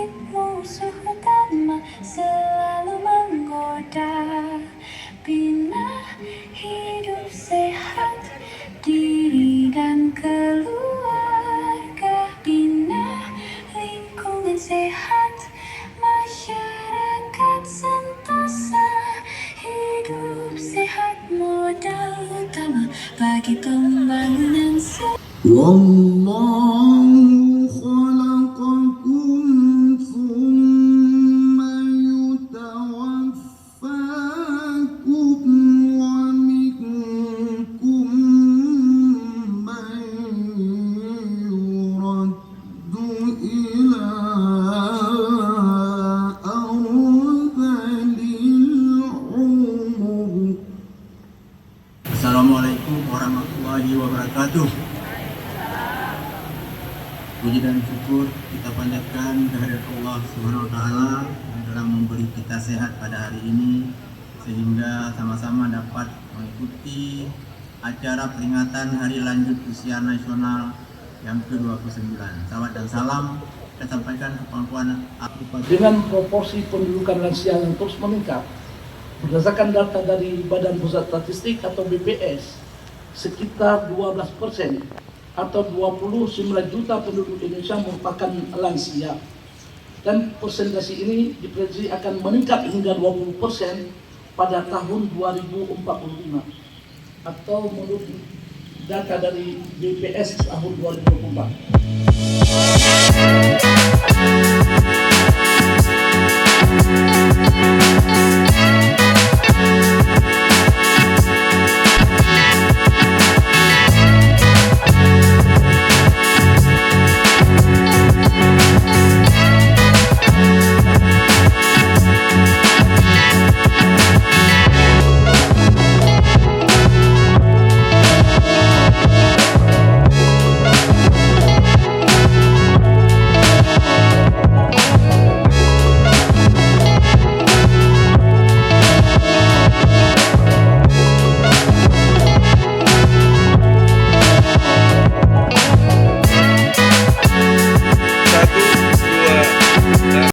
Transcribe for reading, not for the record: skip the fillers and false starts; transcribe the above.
asik musuh utama selalu menggoda. Bina hidup sehat diri dan keluarga, bina lingkungan sehat, masyarakat sentosa. Hidup sehat modal utama bagi pembangunan Wallahu khalaqakum thumma yutawaffakum wa minkum man yuraddu ila ardhil umur. Assalamualaikum warahmatullahi wabarakatuh. Puji dan syukur kita panjatkan kehadirat Allah Subhanahu wa taala yang telah memberi kita sehat pada hari ini sehingga sama-sama dapat mengikuti acara peringatan Hari Lanjut Usia Nasional yang ke-29. Salam dan salam kita sampaikan ke kawan-kawan dengan proporsi pendudukan lansia yang terus meningkat. Berdasarkan data dari Badan Pusat Statistik atau BPS, sekitar 12% atau 29 juta penduduk Indonesia merupakan lansia. Dan persentase ini diprediksi akan meningkat hingga 20% pada tahun 2045. Atau menurut data dari BPS tahun 2024.